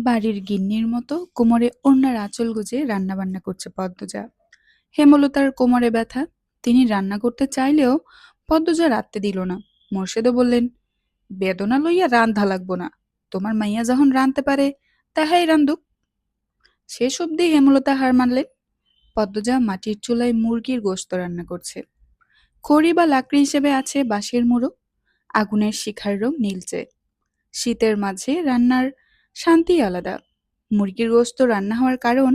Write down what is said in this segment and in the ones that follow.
বাড়ির গিন্নির মতো কোমরে ওড়নার আঁচল গুজে রান্নাবান্না করছে পদ্মজা। হেমলতার কোমরে ব্যথা। তিনি রান্না করতে চাইলেও পদ্মজা রাঁধতে দিল না। মোর্শেদও বললেন, বেদনা লইয়া রান্ধা লাগবো না, তোমার মাইয়া যখন রাঁধতে পারে তাহাই রান্ধুক। শেষ অবধি হেমলতা হার মানলেন। পদ্মজা মাটির চুলায় মুরগির গোশত রান্না করছে। খড়ি বা লাকড়ি হিসেবে আছে বাঁশের মুড়ো। আগুনের শিখার রং নীলচে। শীতের মাঝে রান্নার শান্তি আলাদা। মুরগির গোশত রান্না হওয়ার কারণ,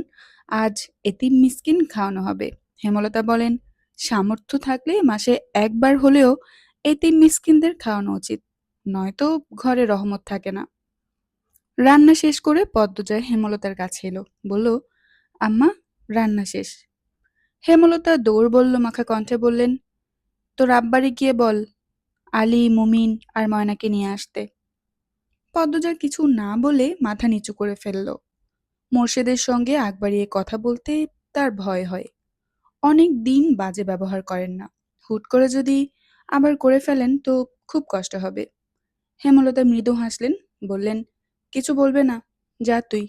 আজ এতিম মিসকিন খাওয়ানো হবে। হেমলতা বলেন, সামর্থ্য থাকলে মাসে একবার হলেও এতিম মিসকিনদের খাওয়ানো উচিত, নয়তো ঘরে রহমত থাকে না। রান্না শেষ করে পদ্মজা হেমলতার কাছে এলো, বলল, আম্মা, রান্না শেষ। হেমলতা দৌড় বলল মাখা কণ্ঠে বললেন, তোর আব্বারে গিয়ে বল আলী, মুমিন আর ময়নাকে নিয়ে আসতে। পদ্মজা কিছু না বলে মাথা নিচু করে ফেলল। মোর্শেদের সঙ্গে আগ বাড়িয়ে কথা বলতে তার ভয় হয়। অনেক দিন বাজে ব্যবহার করেন না। হুট করে যদি আবার করে ফেলেন তো খুব কষ্ট হবে। হেমলতা মৃদু হাসলেন, বললেন, কিছু বলবে না, যা তুই।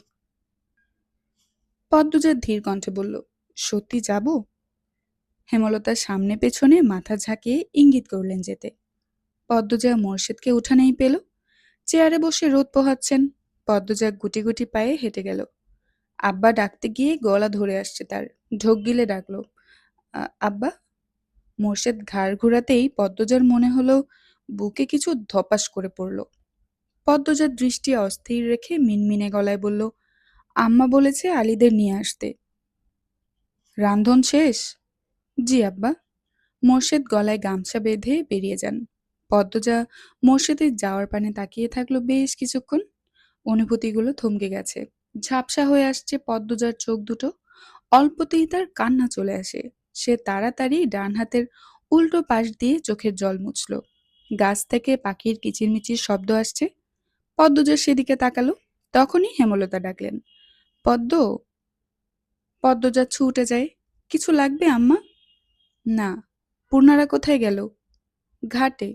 পদ্মজা ধীর কণ্ঠে বলল, সত্যি যাব? হেমলতার সামনে পেছনে মাথা ঝাঁকিয়ে ইঙ্গিত করলেন যেতে। পদ্মজা মোর্শেদকে উঠানেই পেল। চেয়ারে বসে রোদ পোহাচ্ছেন। পদ্মজা গুটি গুটি পায়ে হেঁটে গেল। আব্বা ডাকতে গিয়ে গলা ধরে আসছে তার। ঢোক গিলে ডাকলো, আব্বা। মোর্শেদ ঘাড় ঘুরাতেই পদ্মজার মনে হলো বুকে কিছু ধপাস করে পড়ল। পদ্মজার দৃষ্টি অস্থির রেখে মিনমিনে গলায় বলল, আম্মা বলেছে আলীদের নিয়ে আসতে। রান্ধন শেষ? জি আব্বা। মোর্শেদ গলায় গামছা বেঁধে বেরিয়ে যান। পদ্মজা মোর্শেদের যাওয়ার পানে তাকিয়ে থাকলো বেশ কিছুক্ষণ। অনুভূতিগুলো থমকে গেছে। ঝাপসা হয়ে আসছে পদ্মজার চোখ দুটো। অল্পতেই তার কান্না চলে আসে। সে তাড়াতাড়ি ডান হাতের উল্টো পাশ দিয়ে চোখের জল মুছল। গাছ থেকে পাখির কিচিরমিচির শব্দ আসছে। পদ্মজা সেদিকে তাকালো। তখনই হেমলতা ডাকলেন, পদ্ম। পদ্মজা ছুটে যায়, কিছু লাগবে আম্মা? না। পূর্ণারা কোথায় গেল? ঘাটে।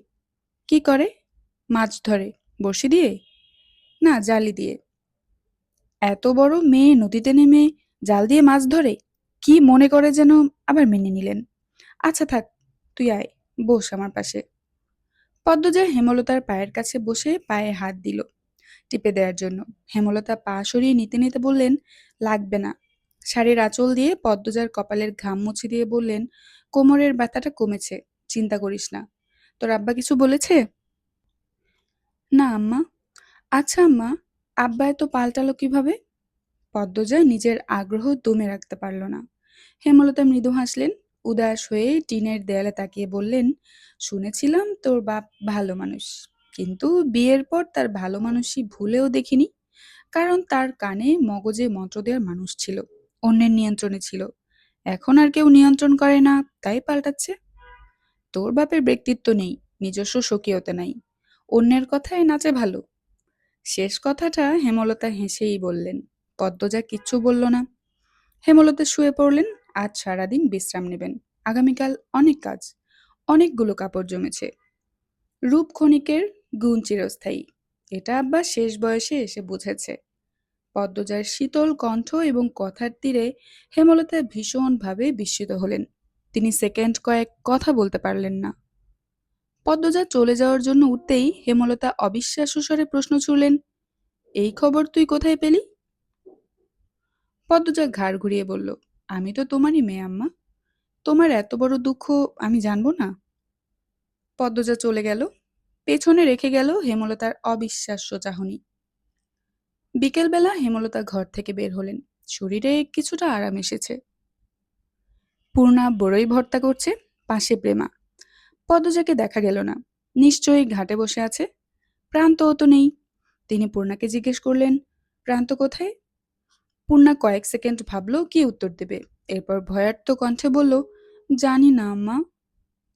কি করে? মাছ ধরে। বড়শি দিয়ে? না, জালি দিয়ে। এত বড় মেয়ে নদীতে নেমে জাল দিয়ে মাছ ধরে? কি মনে করে যেন আবার মেনে নিলেন। আচ্ছা থাক, তুই আয়, বস আমার পাশে। পদ্মজা হেমলতার পায়ের কাছে বসে পায়ে হাত দিল টিপে দেওয়ার জন্য। হেমলতা পা সরিয়ে নিতে নিতে বললেন, লাগবে না। শাড়ির আঁচল দিয়ে পদ্মজার কপালের ঘাম মুছে দিয়ে বললেন, কোমরের ব্যথাটা কমেছে, চিন্তা করিস না। তোর আব্বা কিছু বলেছে? না আম্মা। আচ্ছা আম্মা, আব্বা এত পাল্টালো কিভাবে? পদ্মজা নিজের আগ্রহ দমে রাখতে পারল না। হেমলতা মৃদু হাসলেন। উদাস হয়ে টিনের দেয়ালে তাকিয়ে বললেন, শুনেছিলাম তোর বাপ ভালো মানুষ, কিন্তু বিয়ের পর তার ভালো মানুষই ভুলেও দেখিনি। কারণ তার কানে মগজে মন্ত্র দেওয়ার মানুষ ছিল, অন্যের নিয়ন্ত্রণে ছিল। এখন আর কেউ নিয়ন্ত্রণ করে না, তাই পাল্টাচ্ছে। তোর বাপের ব্যক্তিত্ব নেই, নিজস্ব স্বকীয়তা নাই, অন্যের কথায় নাচে ভালো। শেষ কথাটা হেমলতা হেসেই বললেন। পদ্মজা কিচ্ছু বলল না। হেমলতা শুয়ে পড়লেন। আজ সারাদিন বিশ্রাম নেবেন। আগামীকাল অনেক কাজ। অনেকগুলো কাপড় জমেছে। রূপ ক্ষণিকের, গুণ চিরস্থায়ী। এটা আব্বা শেষ বয়সে এসে বুঝেছে। পদ্মজার শীতল কণ্ঠ এবং কথার তীরে হেমলতা ভীষণভাবে বিস্মিত হলেন। তিনি সেকেন্ড কয়েক কথা বলতে পারলেন না। পদ্মজা চলে যাওয়ার জন্য উঠতেই হেমলতা অবিশ্বাস্য স্বরে প্রশ্ন ছুড়লেন, এই খবর তুই কোথায় পেলি? পদ্মজা ঘাড় ঘুরিয়ে বলল, আমি তো তোমারই মেয়ে আম্মা। তোমার এত বড় দুঃখ আমি জানবো না? পদ্মজা চলে গেল। পেছনে রেখে গেল হেমলতার অবিশ্বাস্য চাহনি। বিকেলবেলা হেমলতা ঘর থেকে বের হলেন। শরীরে কিছুটা আরাম এসেছে। পূর্ণা বড়ই ভর্তা করছে, পাশে প্রেমা। পদ্মজাকে দেখা গেল না। নিশ্চয়ই ঘাটে বসে আছে। প্রান্তও তো নেই। তিনি পূর্ণাকে জিজ্ঞেস করলেন, প্রান্ত কোথায়? পূর্ণা কয়েক সেকেন্ড ভাবল কি উত্তর দেবে। এরপর ভয়ার্ত কণ্ঠে বলল, জানি না আম্মা।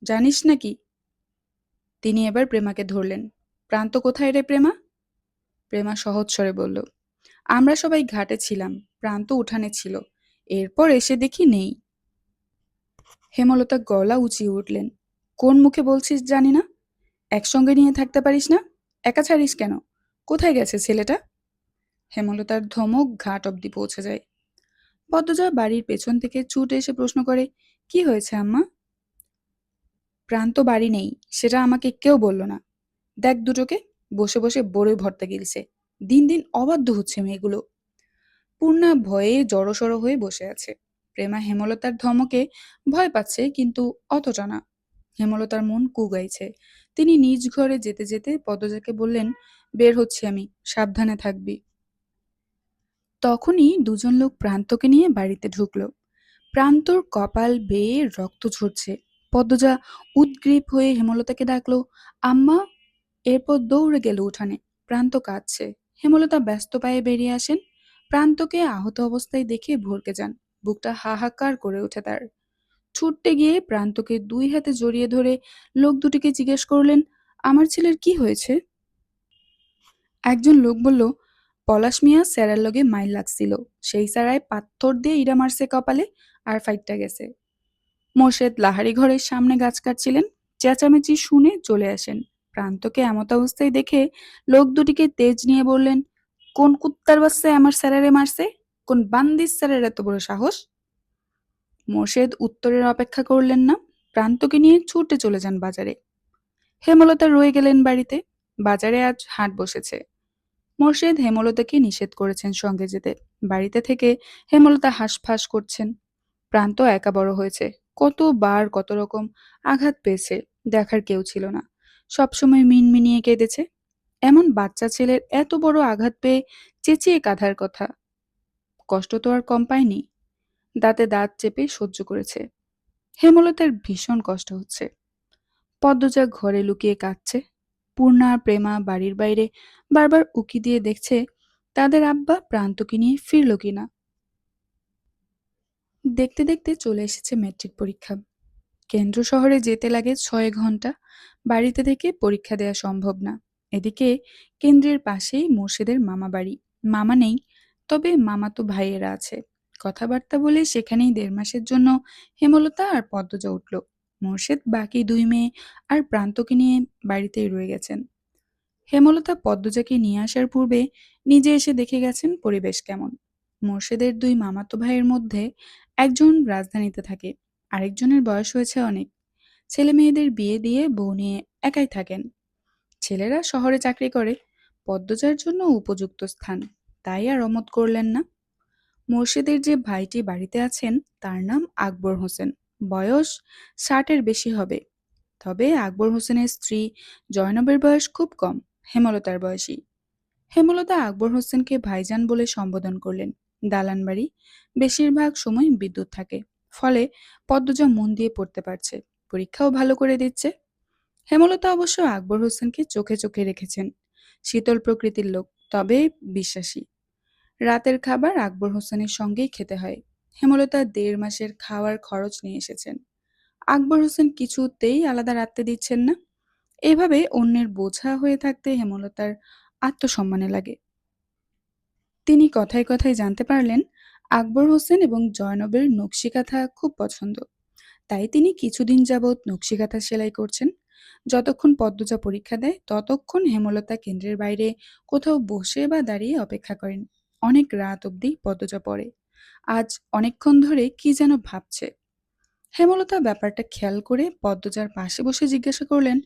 জানিস নাকি? তিনি এবার প্রেমাকে ধরলেন। প্রান্ত কোথায় রে প্রেমা? প্রেমা সহজ স্বরে বলল, আমরা সবাই ঘাটে ছিলাম, প্রান্ত উঠানে ছিল, এরপর এসে দেখি নেই। হেমলতা গলা উঁচিয়ে উঠলেন, কোন মুখে বলছিস জানি না? একসঙ্গে নিয়ে থাকতে পারিস না? একা ছাড়িস কেন? কোথায় গেছে ছেলেটা? হেমলতার ধমক ঘাট অব্দি পৌঁছে যায়। পদ্মজা বাড়ির পেছন থেকে ছুটে এসে প্রশ্ন করে, কি হয়েছে আম্মা? প্রান্ত বাড়ি নেই, সেটা আমাকে কেউ বলল না। দেখ দুটোকে, বসে বসে বড়ই ভর্তা গিলছে। দিন দিন অবাধ্য হচ্ছে মেয়েগুলো। পূর্ণা ভয়ে জড়সড় হয়ে বসে আছে। প্রেমা হেমলতার ধমকে ভয় পাচ্ছে, কিন্তু অতটা না। হেমলতার মন কুগাইছে। তিনি নিজ ঘরে যেতে যেতে পদ্মজাকে বললেন, বের হচ্ছি আমি, সাবধানে থাকবি। তখনই দুজন লোক প্রান্তকে নিয়ে বাড়িতে ঢুকলো। প্রান্তর কপাল বেয়ে রক্ত ঝরছে। পদ্মজা উদ্গ্রীব হয়ে হেমলতাকে ডাকলো, আম্মা। এরপর দৌড়ে গেল উঠানে। প্রান্ত কাঁদছে। হেমলতা ব্যস্ত পায়ে বেরিয়ে আসেন। প্রান্তকে আহত অবস্থায় দেখে ভরকে যান। বুকটা হাহাকার করে ওঠে তার। ছুটতে গিয়ে প্রান্তকে দুই হাতে জড়িয়ে ধরে লোক দুটিকে জিজ্ঞেস করলেন, আমার ছেলের কি হয়েছে? একজন লোক বলল, পলাশ মিয়া স্যারের লগে মাইল লাগছিল, সেই স্যারায় পাথর দিয়ে ইরা মারছে কপালে, আর ফাইটটা গেছে। মোর্শেদ লাহারি ঘরের সামনে গাছ কাটছিলেন। চেঁচামেচি শুনে চলে আসেন। প্রান্তকে এমত অবস্থায় দেখে লোক দুটিকে তেজ নিয়ে বললেন, কোন কুত্তার বাচ্চায় আমার স্যারেরে মারছে? কোন বান্দির স্যারের এত বড় সাহস? মোর্শেদ উত্তরের অপেক্ষা করলেন না। প্রান্তকে নিয়ে ছুটে চলে যান বাজারে। হেমলতা রয়ে গেলেন বাড়িতে। বাজারে আজ হাট বসেছে। মোর্শেদ হেমলতাকে নিষেধ করেছেন সঙ্গে যেতে। বাড়িতে থেকে হেমলতা হাঁসফাঁস করছেন। প্রান্ত একা বড় হয়েছে। কতবার কত রকম আঘাত পেয়েছে, দেখার কেউ ছিল না। সবসময় মিনমিনিয়ে কেঁদেছে। এমন বাচ্চা ছেলের এত বড় আঘাত পেয়ে চেঁচিয়ে কাঁধার কথা। কষ্ট তো আর কম পায়নি। দাঁতে দাঁত চেপে সহ্য করেছে। হেমলতার ভীষণ কষ্ট হচ্ছে। পদ্মজা ঘরে লুকিয়ে কাঁদছে। পূর্ণা আর প্রেমা বাড়ির বাইরে বারবার উকি দিয়ে দেখছে তাদের আব্বা প্রান্তকে নিয়ে ফিরল কিনা। দেখতে দেখতে চলে এসেছে ম্যাট্রিক পরীক্ষা। কেন্দ্র শহরে যেতে লাগে 6 ঘন্টা। বাড়িতে থেকে পরীক্ষা দেওয়া সম্ভব না। এদিকে কেন্দ্রের পাশেই মোর্শেদের মামা বাড়ি। মামা নেই, তবে মামাতো ভাইয়েরা আছে। কথাবার্তা বলে সেখানেই 1.5 মাসের জন্য হেমলতা আর পদ্মজা উঠল। মোর্শেদ বাকি 2 মেয়ে আর প্রান্তকে নিয়ে বাড়িতেই রয়ে গেছেন। হেমলতা পদ্মজাকে নিয়ে আসার পূর্বে নিজে এসে দেখে গেছেন পরিবেশ কেমন। মোর্শেদের 2 মামাতো ভাইয়ের মধ্যে একজন রাজধানীতে থাকে, আরেকজনের বয়স হয়েছে অনেক। ছেলে মেয়েদের বিয়ে দিয়ে বউ নিয়ে একাই থাকেন। ছেলেরা শহরে চাকরি করে। পদ্মজার জন্য উপযুক্ত স্থান, তাই আর অমত করলেন না। মোর্শেদের যে ভাইটি বাড়িতে আছেন তার নাম আকবর হোসেন। বয়স 60-এর বেশি হবে। তবে আকবর হোসেনের স্ত্রী জয়নবের বয়স খুব কম, হেমলতার বয়সী। হেমলতা আকবর হোসেনকে ভাইজান বলে সম্বোধন করলেন। দালান বাড়ি, বেশিরভাগ সময় বিদ্যুৎ থাকে, ফলে পদ্মজা মন দিয়ে পড়তে পারছে। পরীক্ষাও ভালো করে দিচ্ছে। হেমলতা অবশ্য আকবর হোসেনকে চোখে চোখে রেখেছেন। শীতল প্রকৃতির লোক, তবে বিশ্বাসী। রাতের খাবার আকবর হোসেনের সঙ্গেই খেতে হয়। হেমলতা 1.5 মাসের খাওয়ার খরচ নিয়ে এসেছেন। আকবর হোসেন কিছুতেই আলাদা রাখতে দিচ্ছেন না। এভাবে অন্যের বোঝা হয়ে থাকতে হেমলতার আত্মসম্মানে লাগে। তিনি কথায় কথায় জানতে পারলেন আকবর হোসেন এবং জয়নবের নকশিকাঁথা খুব পছন্দ। তাই তিনি কিছুদিন যাবৎ নকশিকাঁথা সেলাই করছেন। যতক্ষণ পদ্মজা পরীক্ষা দেয় ততক্ষণ হেমলতা কেন্দ্রের বাইরে কোথাও বসে বা দাঁড়িয়ে অপেক্ষা করেন। অনেক রাত অবধি পদ্মজা পড়ে। আজ অনেকক্ষণ ধরে কি যেন ভাবছে। হেমলতা ব্যাপারটা খেয়াল করে পদ্মজার পাশে বসে জিজ্ঞাসা করলেন,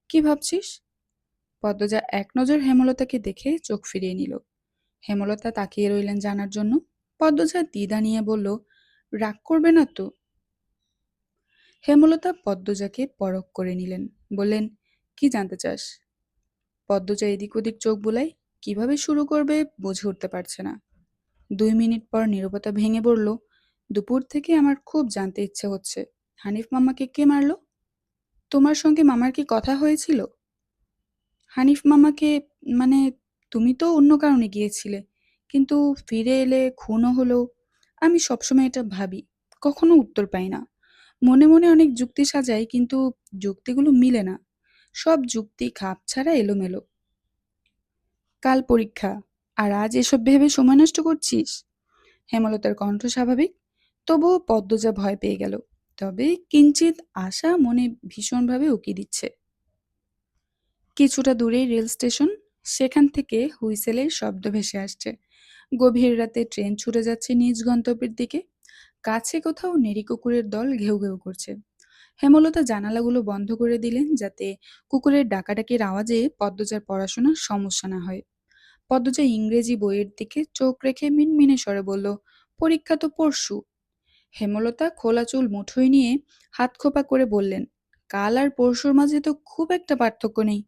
কি ভাবছিস? পদ্মজা এক নজর হেমলতাকে দেখে চোখ ফিরিয়ে নিল। হেমলতা তাকিয়ে রইলেন জানার জন্য। পদ্মজা দ্বিধা নিয়ে বলল, রাগ করবে না তো? হেমলতা পদ্মজাকে পরখ করে নিলেন। বললেন, কি জানতে চাস? পদ্মজা এদিক ওদিক চোখ বুলাই। কিভাবে শুরু করবে বুঝে উঠতে পারছে না। 2 মিনিট পর নীরবতা ভেঙে পড়ল। দুপুর থেকে আমার খুব জানতে ইচ্ছে হচ্ছে, হানিফ মামাকে কে মারলো? তোমার সঙ্গে মামার কি কথা হয়েছিল? হানিফ মামাকে, মানে, তুমি তো অন্য কারণে গিয়েছিলে, কিন্তু ফিরে এলে খুনও হলো। আমি সবসময় এটা ভাবি, কখনো উত্তর পাই না। মনে মনে অনেক যুক্তি সাজাই, কিন্তু যুক্তিগুলো মিলে না। সব যুক্তি খাপ ছাড়া এলোমেলো। কাল পরীক্ষা, আর আজ এসব ভেবে সময় নষ্ট করছিস? হেমলতার কণ্ঠ স্বাভাবিক, তবুও পদ্মজা ভয় পেয়ে গেল। তবে কিঞ্চিত আশা মনে ভীষণভাবে উকি দিচ্ছে। কিছুটা দূরেই রেল স্টেশন। সেখান থেকে হুইসেলের শব্দ ভেসে আসছে। গভীর রাতে ট্রেন ছুটে যাচ্ছে নিজ গন্তব্যের দিকে। কাছে কোথাও নেড়ি কুকুরের দল ঘেউ ঘেউ করছে। হেমলতা জানালাগুলো বন্ধ করে দিলেন যাতে কুকুরের ডাকাডাকির আওয়াজে পদ্মজার পড়াশোনার সমস্যা না হয়। পদ্মজা ইংরেজি বইয়ের দিকে চোখ রেখে মিনমিনে স্বরে বলল, পরীক্ষা তো পরশু। হেমলতা খোলা চুল মুঠোয় নিয়ে হাত খোপা করে বললেন, কাল আর পরশুর মাঝে তো খুব একটা পার্থক্য নেই।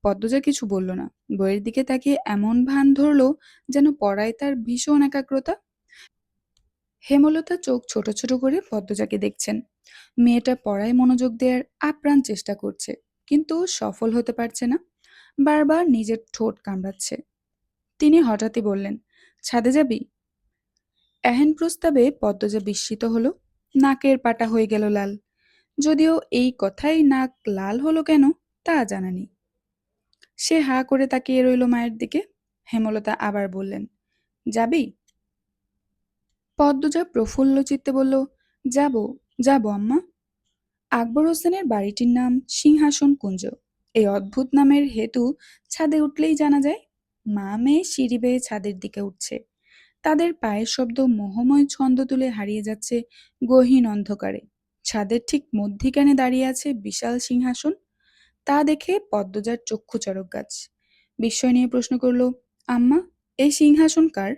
পদ্মজা কিছু বলল না। বইয়ের দিকে তাকিয়ে এমন ভান ধরলো যেন পড়ায় তার ভীষণ একাগ্রতা। হেমলতা চোখ ছোট ছোট করে পদ্মজাকে দেখছেন। মেয়েটা পড়ায় মনোযোগ দেওয়ার আপ্রাণ চেষ্টা করছে, কিন্তু সফল হতে পারছে না। বারবার নিজের ঠোঁট কামড়াচ্ছে। তিনি হঠাৎই বললেন, ছাদে যাবি? এহেন প্রস্তাবে পদ্মজা বিস্মিত হলো। নাকের পাটা হয়ে গেল লাল। যদিও এই কথাই নাক লাল হলো কেন তা জানা নেই। সে হাঁ করে তাকিয়ে রইল মায়ের দিকে। হেমলতা আবার বললেন, যাবি? পদ্মজা প্রফুল্ল চিত্তে বলল, যাব, যাব আম্মা। আকবর হোসেনের বাড়িটির নাম সিংহাসন কুঞ্জ। এই অদ্ভুত নামের হেতু ছাদে উঠলেই জানা যায়। মা মেয়ে সিঁড়ি বেয়ে ছাদের দিকে উঠছে। তাদের পায়ের শব্দ মোহময় ছন্দ তুলে হারিয়ে যাচ্ছে গহীন অন্ধকারে। ছাদের ঠিক মধ্যিখানে দাঁড়িয়ে আছে বিশাল সিংহাসন। তা দেখে পদ্মজার চক্ষু চড়ক গাছ। বিস্ময় নিয়ে প্রশ্ন করল, আম্মা, এই সিংহাসন কার?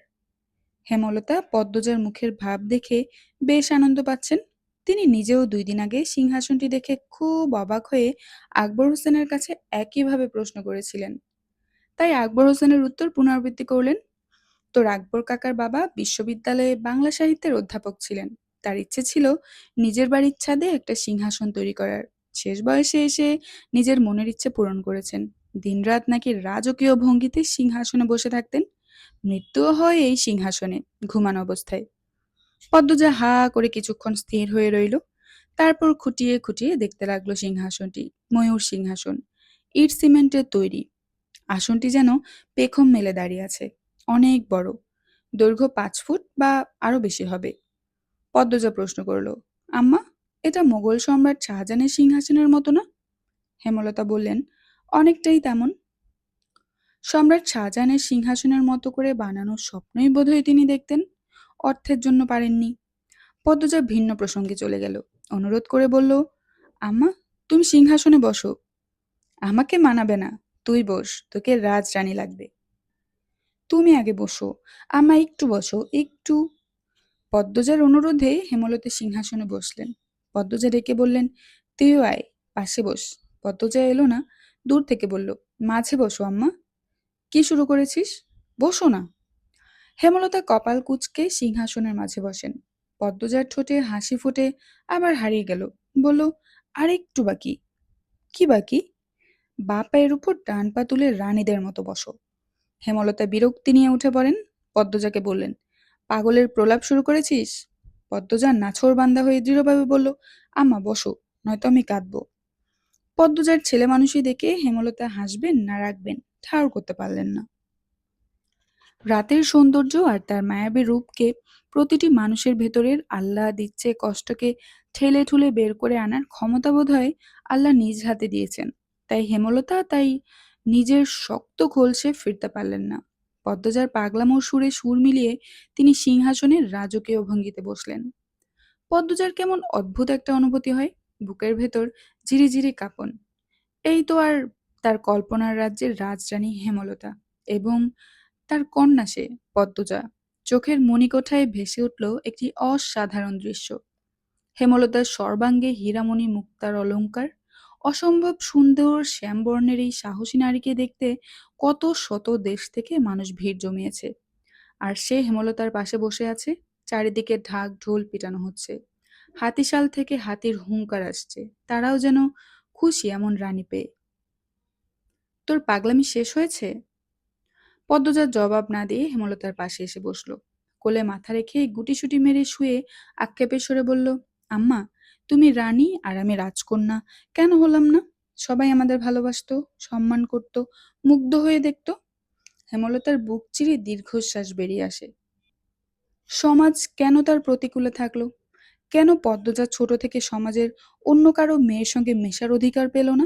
হেমলতা পদ্মজার মুখের ভাব দেখে বেশ আনন্দ পাচ্ছেন। তিনি নিজেও 2 দিন আগে সিংহাসনটি দেখে খুব অবাক হয়ে আকবর হোসেনের কাছে একইভাবে প্রশ্ন করেছিলেন। তাই আকবর হোসেনের উত্তর পুনরাবৃত্তি করলেন, তোর আকবর কাকার বাবা বিশ্ববিদ্যালয়ে বাংলা সাহিত্যের অধ্যাপক ছিলেন। তার ইচ্ছে ছিল নিজের বাড়ির ছাদে একটা সিংহাসন তৈরি করার। শেষ বয়সে এসে নিজের মনের ইচ্ছে পূরণ করেছেন। দিনরাত নাকি রাজকীয় ভঙ্গিতে সিংহাসনে বসে থাকতেন। মৃত্যুও হয় এই সিংহাসনে, ঘুমানো অবস্থায়। পদ্মজা হা করে কিছুক্ষণ স্থির হয়ে রইল। তারপর খুঁটিয়ে খুঁটিয়ে দেখতে লাগলো সিংহাসনটি। ময়ূর সিংহাসন, ইট সিমেন্টের তৈরি। আসনটি যেন পেখম মেলে দাঁড়িয়ে আছে। অনেক বড়, দৈর্ঘ্য 5 ফুট বা আরো বেশি হবে। পদ্মজা প্রশ্ন করলো, আম্মা, এটা মোগল সম্রাট শাহজাহানের সিংহাসনের মতো না? হেমলতা বললেন, অনেকটাই তেমন। সম্রাট শাহজাহানের সিংহাসনের মতো করে বানানোর স্বপ্নই বোধহয় তিনি দেখতেন, অর্থের জন্য পারেননি। পদ্মজা ভিন্ন প্রসঙ্গে চলে গেল। অনুরোধ করে বলল, আম্মা, তুমি সিংহাসনে বসো। আমাকে মানাবে না, তুই বস, তোকে রাজরানী লাগবে। তুমি আগে বসো, আম্মা একটু বসো, একটু। পদ্মজার অনুরোধে হেমলতা সিংহাসনে বসলেন। পদ্মজা ডেকে বললেন, তুইও আয়, পাশে বস। পদ্মজা এলো না, দূর থেকে বলল, মাঝে বসো আম্মা। কি শুরু করেছিস? বসো না। হেমলতা কপাল কুঁচকে সিংহাসনের মাঝে বসেন। পদ্মজার ঠোঁটে হাসি ফুটে আবার হারিয়ে গেল। বলল, আর একটু বাকি। কি বাকি? বাঁ পায়ের উপর ডান পা তুলে রানীদের মতো বসো। হেমলতা বিরক্তি নিয়ে উঠে পড়েন। পদ্মজাকে বললেন, পাগলের প্রলাপ শুরু করেছিস? পদ্মজা নাছোড়বান্দা হয়ে দৃঢ়ভাবে বলল, আম্মা বসো, নয়তো আমি কাঁদবো। পদ্মজার ছেলে মানুষই দেখে হেমলতা হাসবেন না রাখবেন ঠাউর করতে পারলেন না। রাতের সৌন্দর্য আর তার মায়াবী রূপকে প্রতিটি মানুষের ভেতরের আল্লাহ দিচ্ছে কষ্টকে ঠেলে ঠুলে বের করে আনার ক্ষমতা বোধহয় আল্লাহ নিজ হাতে দিয়েছেন। তাই হেমলতা তাই নিজের শক্ত খোলসে ফিরতে পারলেন না। পদ্মজার পাগলামোর সুরে সুর মিলিয়ে তিনি সিংহাসনের রাজকীয় ভঙ্গিতে বসলেন। পদ্মজার কেমন অদ্ভুত একটা অনুভূতি হয়। বুকের ভেতর ঝিরিঝিরি কাঁপন। এই তো আর তার কল্পনার রাজ্যের রাজরানী হেমলতা এবং তার কন্যা সে, পদ্মজা। চোখের মণিকোঠায় ভেসে উঠল একটি অসাধারণ দৃশ্য। হেমলতার সর্বাঙ্গে হীরামণি মুক্তার অলংকার। অসম্ভব সুন্দর শ্যামবর্ণের এই সাহসী নারীকে দেখতে কত শত দেশ থেকে মানুষ ভিড় জমিয়েছে। আর সে হেমলতার পাশে বসে আছে। চারিদিকে ঢাক ঢোল পিটানো হচ্ছে। হাতিশাল থেকে হাতির হুঙ্কার আসছে। তারাও যেন খুশি এমন রানী পেয়ে। তোর পাগলামি শেষ হয়েছে? পদ্মজার জবাব না দিয়ে হেমলতার পাশে এসে বসলো। কোলে মাথা রেখে গুটিসুটি মেরে শুয়ে আক্ষেপের সরে বলল, আম্মা, তুমি রানী আর আমি রাজকন্যা কেন হলাম না? সবাই আমাদের ভালোবাসতো, সম্মান করত, মুগ্ধ হয়ে দেখতো। হেমলতার বুক চিরে দীর্ঘশ্বাস বেরিয়ে আসে। সমাজ কেন তার প্রতিকূলে থাকলো? কেন পদ্মজা ছোট থেকে সমাজের অন্য কারো মেয়ের সঙ্গে মেশার অধিকার পেল না?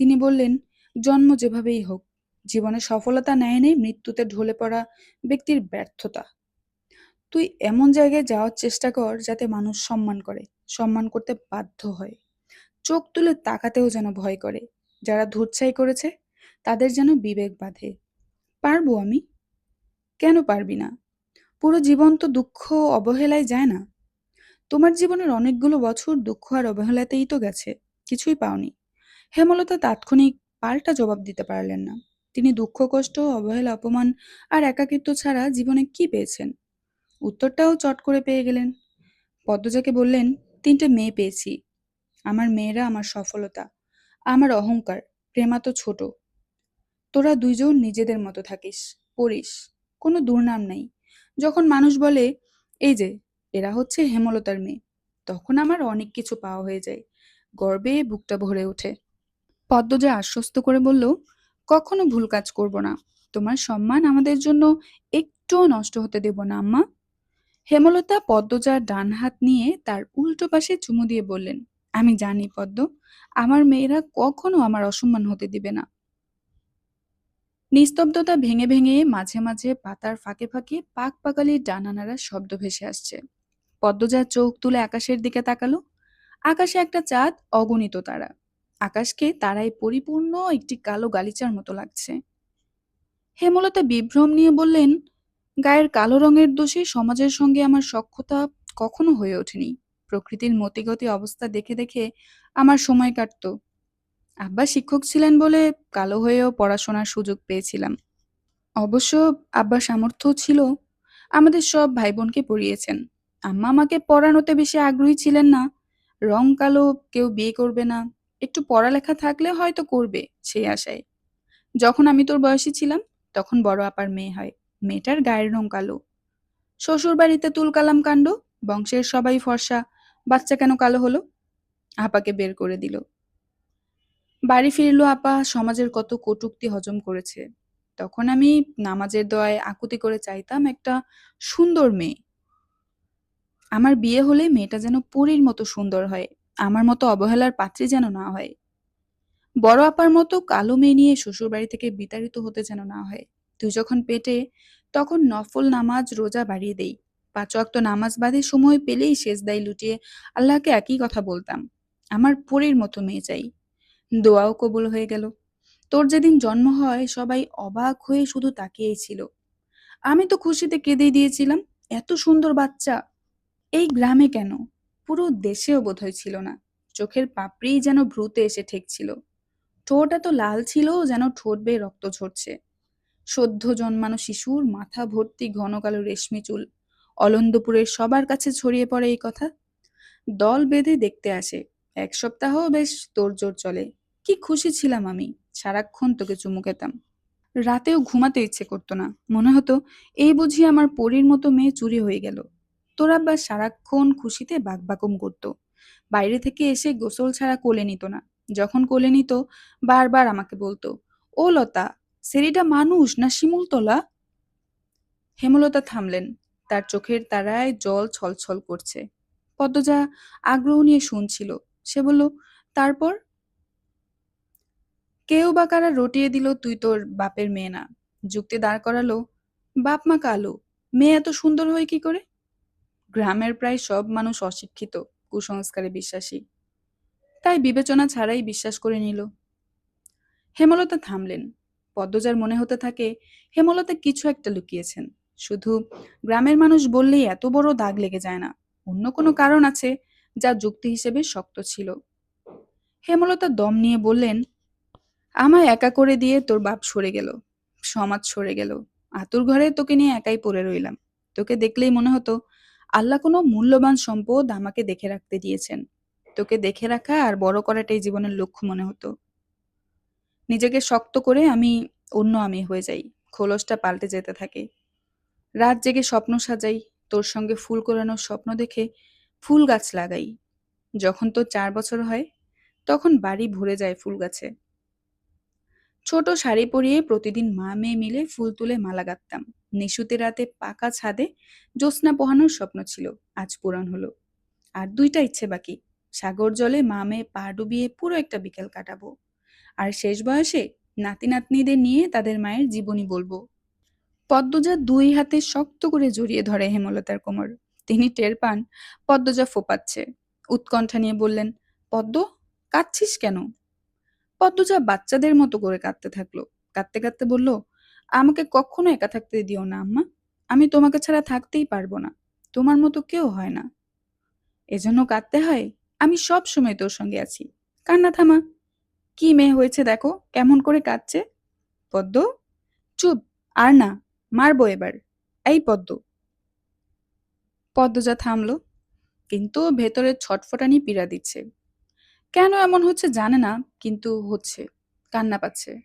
তিনি বললেন, জন্ম যেভাবেই হোক, জীবনে সফলতা নেয় নেই মৃত্যুতে ঢলে পড়া ব্যক্তির ব্যর্থতা। তুই এমন জায়গায় যাওয়ার চেষ্টা কর যাতে মানুষ সম্মান করে, সম্মান করতে বাধ্য হয়, চোখ তুলে তাকাতেও যেন ভয় করে। যারা ধূর্ছাই করেছে তাদের যেন বিবেক বাঁধে। পারবো আমি? কেন পারবি না? পুরো জীবন তো দুঃখ ও অবহেলায় যায় না। তোমার জীবনের অনেকগুলো বছর দুঃখ আর অবহেলাতেই তো গেছে, কিছুই পাওনি। হেমলতা তাৎক্ষণিক পাল্টা জবাব দিতে পারলেন না। তিনি দুঃখ, কষ্ট, অবহেলা, অপমান আর একাকিত্ব ছাড়া জীবনে কি পেয়েছেন? উত্তরটাও চট করে পেয়ে গেলেন। পদ্মজাকে বললেন, 3টে মেয়ে পেয়েছি। আমার মেয়েরা আমার সফলতা, আমার অহংকার। প্রেমা তো ছোট। তোরা দুইজন নিজেদের মতো থাকিস, পড়িস, কোনো দুর্নাম নাই। যখন মানুষ বলে, এই যে এরা হচ্ছে হেমলতার মেয়ে, তখন আমার অনেক কিছু পাওয়া হয়ে যায়। গর্বে বুকটা ভরে ওঠে। পদ্মজা আশ্বস্ত করে বলল, কখনো ভুল কাজ করব না। তোমার সম্মান আমাদের জন্য একটুও নষ্ট হতে দেব না, আম্মা। হেমলতা পদ্মজার ডান হাত নিয়ে তার উল্টো পাশে চুমু দিয়ে বললেন, আমি জানি পদ্ম, আমার মেয়েরা কখনো আমার অসম্মান হতে দিবে না। নিস্তব্ধতা ভেঙে ভেঙে মাঝে মাঝে পাতার ফাঁকে ফাঁকে পাক পাকালির ডানা নাড়ার শব্দ ভেসে আসছে। পদ্মজা চোখ তুলে আকাশের দিকে তাকালো। আকাশে একটা চাঁদ, অগণিত তারা। আকাশকে তারায় পরিপূর্ণ একটি কালো গালিচার মতো লাগছে। হেমলতা বিভ্রম নিয়ে বললেন, গায়ের কালো রঙের দোষে সমাজের সঙ্গে আমার সখ্যতা কখনো হয়ে ওঠেনি। প্রকৃতির মতিগতি অবস্থা দেখে দেখে আমার সময় কাটতো। আব্বা শিক্ষক ছিলেন বলে কালো হয়েও পড়াশোনার সুযোগ পেয়েছিলাম। অবশ্য আব্বার সামর্থ্য ছিল, আমাদের সব ভাই বোনকে পড়িয়েছেন। আম্মা আমাকে পড়ানোতে বেশি আগ্রহী ছিলেন না। রং কালো, কেউ বিয়ে করবে না, একটু পড়ালেখা থাকলে হয়তো করবে, সেই আশায়। যখন আমি তোর বয়সী ছিলাম, তখন বড় আপার মেয়ে হয়। মেয়েটার গায়ের রং কালো। শ্বশুর বাড়িতে তুলকালাম কাণ্ড, বংশের সবাই ফর্সা, বাচ্চা কেন কালো হলো? আপাকে বের করে দিল। বাড়ি ফিরল আপা, সমাজের কত কটূক্তি হজম করেছে। তখন আমি নামাজের দোয়ায় আকুতি করে চাইতাম একটা সুন্দর মেয়ে। আমার বিয়ে হলে মেয়েটা যেন পরীর মতো সুন্দর হয়, আমার মতো অবহেলার পাত্রী যেন না হয়। বড় আপার মতো কালো মেয়ে নিয়ে শ্বশুরবাড়ি থেকে বিতাড়িত হতে যেন না হয়। তুই যখন পেটে, তখন নফল নামাজ রোজা বাড়িয়ে দেই। 5 ওয়াক্ত নামাজ বাদে সময় পেলেই সেজদায় লুটিয়ে আল্লাহকে একই কথা বলতাম, আমার পরীর মতো মেয়ে চাই। দোয়াও কবুল হয়ে গেল। তোর যেদিন জন্ম হয় সবাই অবাক হয়ে শুধু তাকিয়েই ছিল। আমি তো খুশিতে কেঁদেই দিয়েছিলাম, এত সুন্দর বাচ্চা। এই গ্রামে কেন, পুরো দেশেও বোধহয় ছিল না। চোখের পাপড়িই যেন ভ্রুতে এসে ঠেকছিল। ঠোঁট এত লাল ছিল যেন ঠোঁট বেয়ে রক্ত ঝরছে। সদ্য জন্মানো শিশুর মাথা ভর্তি ঘন কালো রেশমি চুল। অলন্দপুরের সবার কাছে ছড়িয়ে পড়ে এই কথা। দল বেঁধে দেখতে আসে। 1 সপ্তাহ বেশ তোড়জোড় চলে। কি খুশি ছিলাম আমি, সারাক্ষণ তোকে চুমু খেতাম। রাতেও ঘুমাতে ইচ্ছে করতো না, মনে হতো এই বুঝি আমার পরীর মতো মেয়ে চুরি হয়ে গেল। তোর আব্বা সারাক্ষণ খুশিতে বাকবাকম করতো। বাইরে থেকে এসে গোসল ছাড়া কোলে নিত না। যখন কোলে নিত, বারবার আমাকে বলতো, ও লতা, সেরিটা মানুষ না শিমুলতলা? হেমলতা থামলেন। তার চোখের তারায় জল ছলছল করছে। পদ্মজা আগ্রহ নিয়ে শুনছিল। সে বলল, তারপর? কেউ বা কারা রটিয়ে দিল তুই তোর বাপের মেয়ে না। যুক্তি দাঁড় করালো, বাপ মা কালো, মেয়ে এত সুন্দর হয় কি করে? গ্রামের প্রায় সব মানুষ অশিক্ষিত, কুসংস্কারে বিশ্বাসী। তাই বিবেচনা ছাড়াই বিশ্বাস করে নিল। হেমলতা থামলেন। পদ্মজার মনে হতে থাকে হেমলতা কিছু একটা লুকিয়েছেন। শুধু গ্রামের মানুষ বললেই এত বড় দাগ লেগে যায় না, অন্য কোনো কারণ আছে যা যুক্তি হিসেবে শক্ত ছিল। হেমলতা দম নিয়ে বললেন, আমায় একা করে দিয়ে তোর বাপ সরে গেল, সমাজ সরে গেল। আতুর ঘরে তোকে নিয়ে একাই পড়ে রইলাম। তোকে দেখলেই মনে হতো আল্লাহ কোনো মূল্যবান সম্পদ আমাকে দেখে রাখতে দিয়েছেন। তোকে দেখে রাখা আর বড় করাটাই জীবনের লক্ষ্য মনে হতো। নিজেকে শক্ত করে আমি অন্য আমি হয়ে যাই। খোলসটা পাল্টে যেতে থাকে। রাত জেগে স্বপ্ন সাজাই, তোর সঙ্গে ফুল কোরানোর স্বপ্ন দেখে ফুল গাছ লাগাই। যখন তোর 4 বছর হয়, তখন বাড়ি ভরে যায় ফুল গাছে। ছোট শাড়ি পরিয়ে প্রতিদিন মা মেয়ে মিলে ফুল তুলে মালা গাঁথতাম। নিশুতি রাতে পাকা ছাদে জ্যোৎস্না পোহানোর স্বপ্ন ছিল, আজ পূরণ হলো। আর 2টা ইচ্ছে বাকি। সাগর জলে মা মেয়ে পা ডুবিয়ে পুরো একটা বিকেল কাটাবো। আর শেষ বয়সে নাতি নাতনিদের নিয়ে তাদের মায়ের জীবনী বলবো। পদ্মজা দুই হাতে শক্ত করে জড়িয়ে ধরে হেমলতার কোমর। তিনি টের পান পদ্মজা ফোপাচ্ছে। উৎকণ্ঠা নিয়ে বললেন, পদ্ম, কাঁদছিস কেন? পদ্মজা বাচ্চাদের মতো করে কাঁদতে থাকলো। কাঁদতে কাঁদতে বলল, আমাকে কখনো একা থাকতে দিও না আম্মা। আমি তোমাকে ছাড়া থাকতেই পারবো না। তোমার মতো কেউ হয় না। এজন্য কাঁদতে হয়? আমি সব সময় তোর সঙ্গে আছি। কান্না থামা। কি মেয়ে হয়েছে দেখো, কেমন করে কাঁদছে। পদ্ম, চুপ। আর না, মারবো এবার। এই পদ্ম। পদ্মজা থামলো, কিন্তু ভেতরের ছটফটানি পীড়া দিচ্ছে। কেন এমন হচ্ছে জানে না, কিন্তু হচ্ছে। কান্না পাচ্ছে।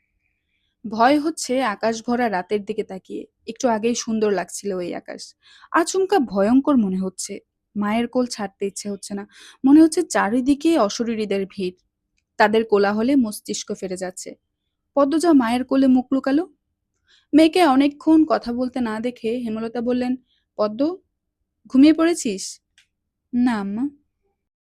ভয় হচ্ছে আকাশ ভরা রাতের দিকে তাকিয়ে। একটু আগেই সুন্দর লাগছিল ওই আকাশ। আচমকা ভয়ঙ্কর মনে হচ্ছে। মায়ের কোল ছাড়তে ইচ্ছে হচ্ছে না। মনে হচ্ছে চারিদিকে অশরীরীদের ভিড়। তাদের কোলাহলে মস্তিষ্ক ফেরে যাচ্ছে। পদ্মজা মায়ের কোলে মুখ লুকালো। মেয়েকে অনেকক্ষণ কথা বলতে না দেখে হেমলতা বললেন, পদ্ম, ঘুমিয়ে পড়েছিস? না আম্মা।